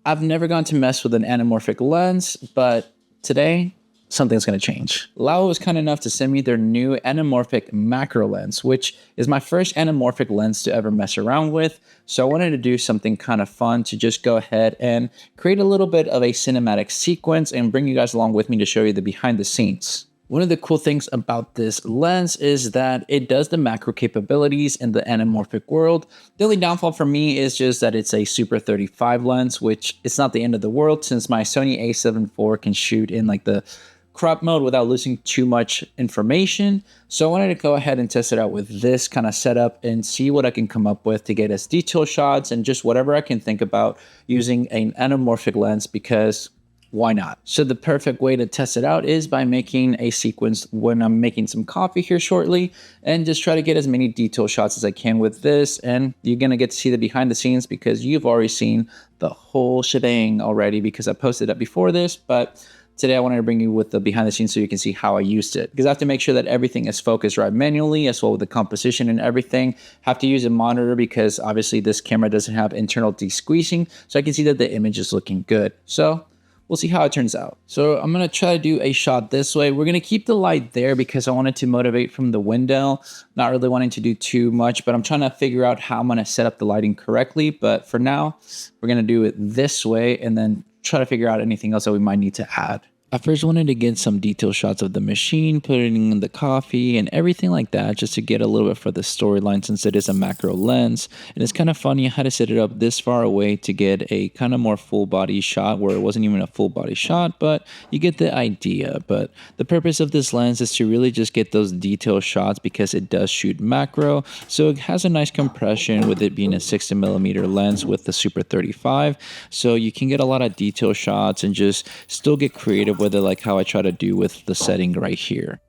I've never gone to mess with an anamorphic lens, but today something's going to change. Laowa was kind enough to send me their new anamorphic macro lens, which is my first anamorphic lens to ever mess around with. So I wanted to do something kind of fun to just go ahead and create a little bit of a cinematic sequence and bring you guys along with me to show you the behind the scenes. One of the cool things about this lens is that it does the macro capabilities in the anamorphic world. The only downfall for me is just that it's a Super 35 lens, which it's not the end of the world since my Sony a7 IV can shoot in like the crop mode without losing too much information. So I wanted to go ahead and test it out with this kind of setup and see what I can come up with to get as detailed shots and just whatever I can think about using an anamorphic lens, because why not? So the perfect way to test it out is by making a sequence when I'm making some coffee here shortly and just try to get as many detail shots as I can with this. And you're going to get to see the behind the scenes because you've already seen the whole shebang already because I posted up before this. But today I wanted to bring you with the behind the scenes so you can see how I used it, because I have to make sure that everything is focused right manually, as well with the composition and everything. Have to use a monitor because obviously this camera doesn't have internal de-squeezing, so I can see that the image is looking good. So we'll see how it turns out. So I'm going to try to do a shot this way. We're going to keep the light there because I wanted to motivate from the window, not really wanting to do too much, but I'm trying to figure out how I'm going to set up the lighting correctly. But for now, we're going to do it this way and then try to figure out anything else that we might need to add. I first wanted to get some detailed shots of the machine, putting in the coffee and everything like that, just to get a little bit for the storyline since it is a macro lens. And it's kind of funny how to set it up this far away to get a kind of more full body shot where it wasn't even a full body shot, but you get the idea. But the purpose of this lens is to really just get those detailed shots because it does shoot macro. So it has a nice compression with it being a 60mm lens with the Super 35. So you can get a lot of detail shots and just still get creative with it, like how I try to do with the setting right here.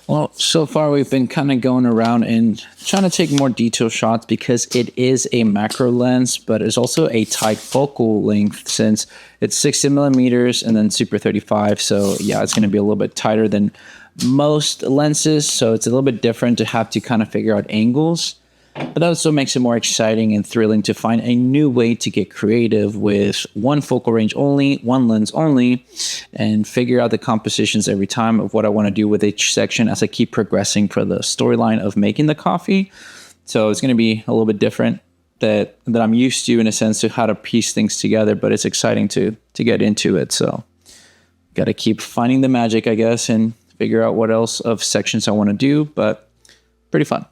Well, so far we've been kind of going around and trying to take more detailed shots because it is a macro lens, but it's also a tight focal length since it's 60mm and then Super 35. So yeah, it's going to be a little bit tighter than most lenses. So it's a little bit different to have to kind of figure out angles. But that also makes it more exciting and thrilling to find a new way to get creative with one focal range only, one lens only, and figure out the compositions every time of what I want to do with each section as I keep progressing for the storyline of making the coffee. So it's going to be a little bit different that I'm used to in a sense to how to piece things together, but it's exciting to get into it. So got to keep finding the magic, I guess, and figure out what else of sections I want to do, but pretty fun.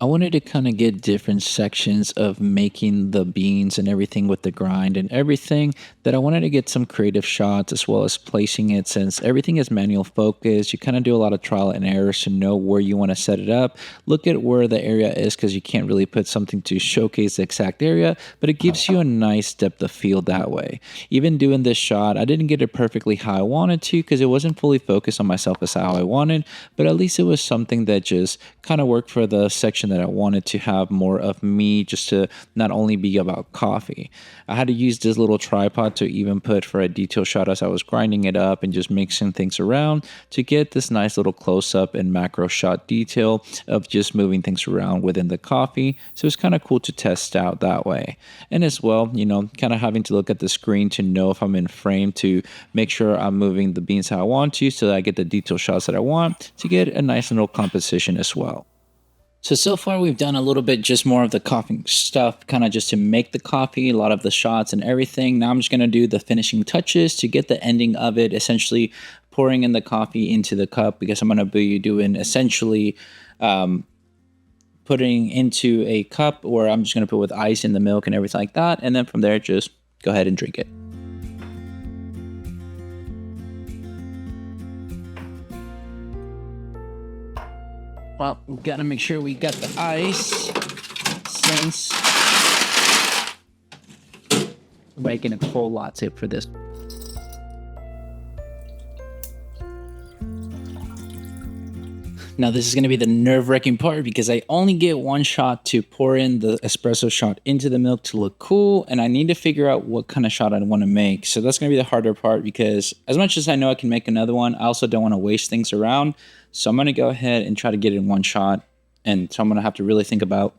I wanted to kind of get different sections of making the beans and everything with the grind and everything, that I wanted to get some creative shots as well as placing it. Since everything is manual focus, you kind of do a lot of trial and errors to know where you want to set it up. Look at where the area is because you can't really put something to showcase the exact area, but it gives you a nice depth of field that way. Even doing this shot, I didn't get it perfectly how I wanted to because it wasn't fully focused on myself as how I wanted, but at least it was something that just kind of worked for the section that I wanted to have more of me, just to not only be about coffee. I had to use this little tripod to even put for a detail shot as I was grinding it up and just mixing things around to get this nice little close-up and macro shot detail of just moving things around within the coffee. So it's kind of cool to test out that way. And as well, you know, kind of having to look at the screen to know if I'm in frame to make sure I'm moving the beans how I want to, so that I get the detail shots that I want to get a nice little composition as well. So far we've done a little bit just more of the coffee stuff, kind of just to make the coffee, a lot of the shots and everything. Now I'm just going to do the finishing touches to get the ending of it, essentially pouring in the coffee into the cup, because I'm going to be doing essentially putting into a cup where I'm just going to put with ice in the milk and everything like that. And then from there, just go ahead and drink it. Well, we gotta make sure we got the ice since we're making a cold latte for this. Now this is going to be the nerve-wracking part because I only get one shot to pour in the espresso shot into the milk to look cool, and I need to figure out what kind of shot I want to make. So that's going to be the harder part because as much as I know I can make another one, I also don't want to waste things around. So I'm going to go ahead and try to get it in one shot, and so I'm going to have to really think about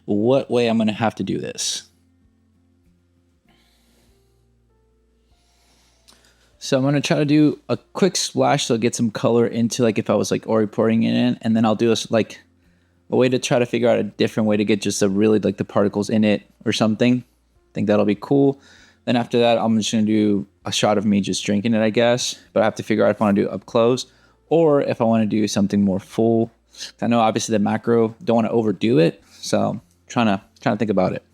what way I'm going to have to do this. So I'm gonna try to do a quick splash so get some color into like if I was like already pouring it in, and then I'll do like a way to try to figure out a different way to get just a really like the particles in it or something. I think that'll be cool. Then after that, I'm just gonna do a shot of me just drinking it, I guess. But I have to figure out if I want to do it up close or if I want to do something more full. I know obviously the macro, don't want to overdo it, so trying to think about it.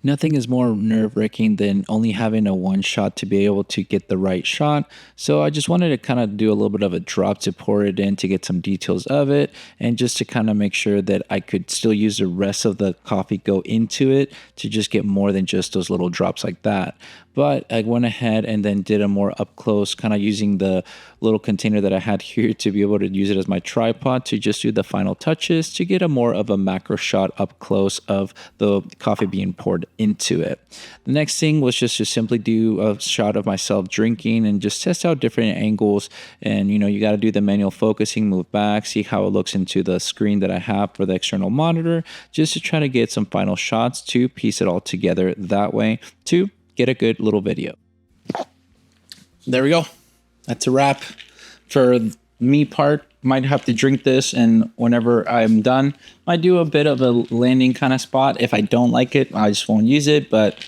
Nothing is more nerve-wracking than only having a one shot to be able to get the right shot. So I just wanted to kind of do a little bit of a drop to pour it in to get some details of it, and just to kind of make sure that I could still use the rest of the coffee go into it to just get more than just those little drops like that. But I went ahead and then did a more up close, kind of using the little container that I had here to be able to use it as my tripod to just do the final touches to get a more of a macro shot up close of the coffee being poured into it. The next thing was just to simply do a shot of myself drinking and just test out different angles. And you got to do the manual focusing, move back, see how it looks into the screen that I have for the external monitor, just to try to get some final shots to piece it all together that way to get a good little video. There we go. That's a wrap for me part. Might have to drink this, and whenever I'm done, might do a bit of a landing kind of spot. If I don't like it, I just won't use it, but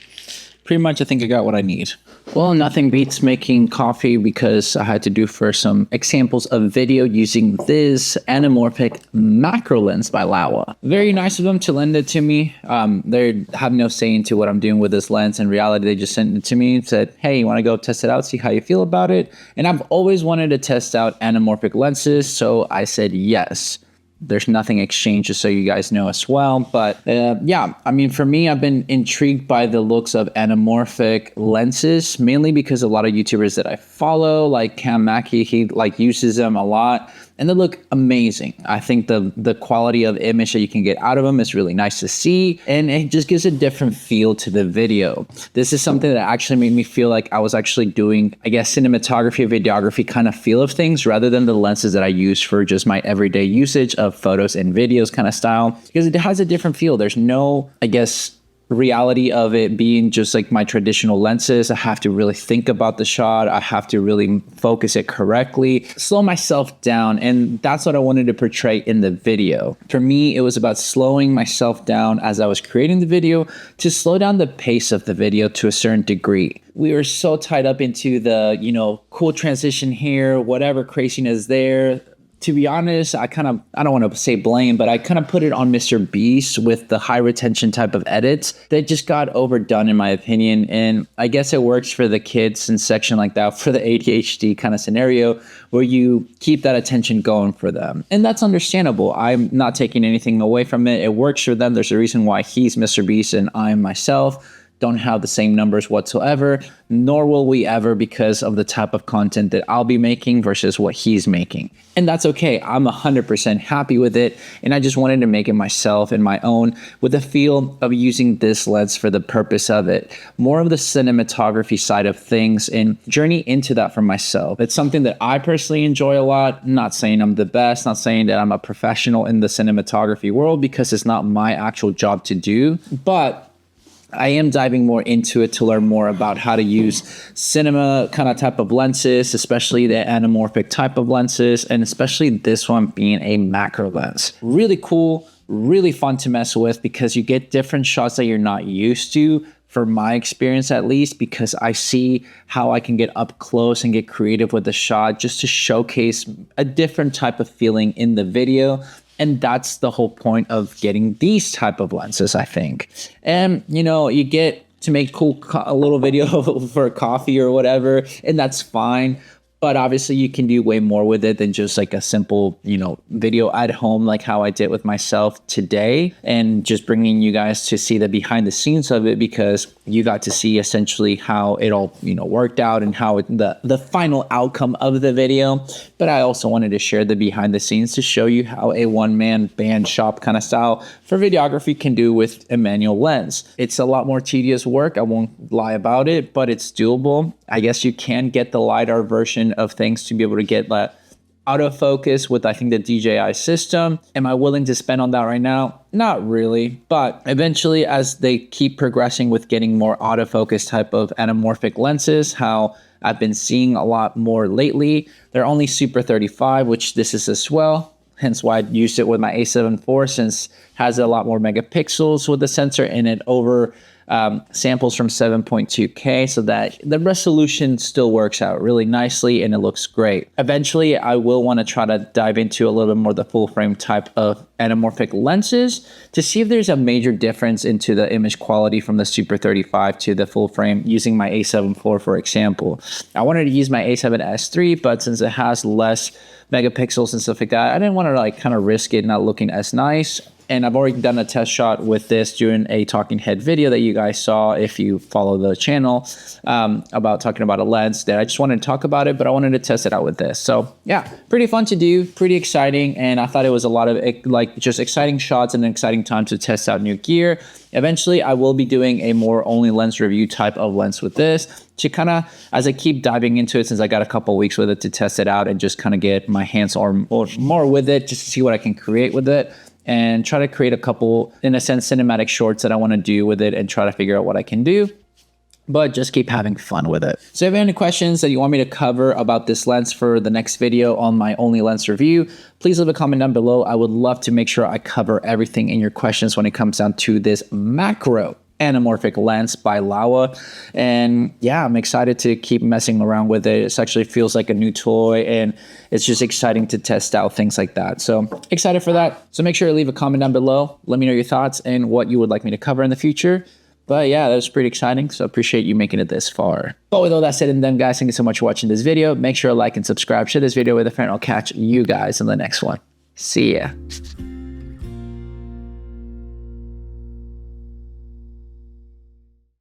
pretty much I think I got what I need. Well, nothing beats making coffee because I had to do for some examples of video using this Anamorphic macro lens by Laowa. Very nice of them to lend it to me. They have no say into what I'm doing with this lens. In reality, they just sent it to me and said, hey, you want to go test it out, see how you feel about it? And I've always wanted to test out anamorphic lenses, so I said yes. There's nothing exchanged, just so you guys know as well. But yeah, I mean, for me, I've been intrigued by the looks of anamorphic lenses, mainly because a lot of YouTubers that I follow, like Cam Mackey, he uses them a lot, and they look amazing. I think the quality of image that you can get out of them is really nice to see, and it just gives a different feel to the video. This is something that actually made me feel like I was actually doing, I guess, cinematography, videography kind of feel of things, rather than the lenses that I use for just my everyday usage of photos and videos kind of style, because it has a different feel. There's no, I guess, reality of it being just like my traditional lenses. I have to really think about the shot. I have to really focus it correctly, slow myself down. And that's what I wanted to portray in the video. For me, it was about slowing myself down as I was creating the video to slow down the pace of the video to a certain degree. We were so tied up into the, cool transition here, whatever craziness there. To be honest, I don't want to say blame, but I kind of put it on Mr. Beast with the high retention type of edits that just got overdone in my opinion. And I guess it works for the kids in section like that, for the ADHD kind of scenario where you keep that attention going for them. And that's understandable. I'm not taking anything away from it. It works for them. There's a reason why he's Mr. Beast and I'm myself. Don't have the same numbers whatsoever, nor will we ever, because of the type of content that I'll be making versus what he's making. And that's okay. I'm 100% happy with it. And I just wanted to make it myself and my own with the feel of using this lens for the purpose of it. More of the cinematography side of things and journey into that for myself. It's something that I personally enjoy a lot. Not saying I'm the best, not saying that I'm a professional in the cinematography world, because it's not my actual job to do, but I am diving more into it to learn more about how to use cinema kind of type of lenses, especially the anamorphic type of lenses, and especially this one being a macro lens. Really cool, really fun to mess with because you get different shots that you're not used to, for my experience at least, because I see how I can get up close and get creative with the shot just to showcase a different type of feeling in the video. And that's the whole point of getting these type of lenses, I think. And, you get to make a little video for coffee or whatever, and that's fine. But obviously you can do way more with it than just like a simple, video at home, like how I did with myself today, and just bringing you guys to see the behind the scenes of it, because you got to see essentially how it all, worked out and how the final outcome of the video. But I also wanted to share the behind the scenes to show you how a one-man band shop kind of style for videography can do with a manual lens. It's a lot more tedious work. I won't lie about it, but it's doable. I guess you can get the LiDAR version of things to be able to get that autofocus with, I think, the DJI system. Am I willing to spend on that right now? Not really, but eventually as they keep progressing with getting more autofocus type of anamorphic lenses, how I've been seeing a lot more lately, they're only Super 35, which this is as well. Hence why I used it with my A7 IV, since it has a lot more megapixels with the sensor, and it over samples from 7.2K, so that the resolution still works out really nicely and it looks great. Eventually, I will want to try to dive into a little bit more the full frame type of anamorphic lenses to see if there's a major difference into the image quality from the Super 35 to the full frame using my A7 IV, for example. I wanted to use my A7S III, but since it has less megapixels and stuff like that, I didn't want to like kind of risk it not looking as nice. And I've already done a test shot with this during a talking head video that you guys saw if you follow the channel, about talking about a lens that I just wanted to talk about it, but I wanted to test it out with this. So yeah, pretty fun to do, pretty exciting. And I thought it was a lot of like just exciting shots and an exciting time to test out new gear. Eventually, I will be doing a more only lens review type of lens with this to kind of, as I keep diving into it, since I got a couple weeks with it to test it out and just kind of get my hands or more with it, just to see what I can create with it, and try to create a couple, in a sense, cinematic shorts that I want to do with it and try to figure out what I can do, but just keep having fun with it. So if you have any questions that you want me to cover about this lens for the next video on my only lens review, please leave a comment down below. I would love to make sure I cover everything in your questions when it comes down to this macro anamorphic lens by Laowa. And yeah, I'm excited to keep messing around with it. It actually feels like a new toy, and it's just exciting to test out things like that. So excited for that. So make sure to leave a comment down below. Let me know your thoughts and what you would like me to cover in the future. But yeah, that was pretty exciting. So appreciate you making it this far. But with all that said and done, guys, thank you so much for watching this video. Make sure to like and subscribe. Share this video with a friend. I'll catch you guys in the next one. See ya.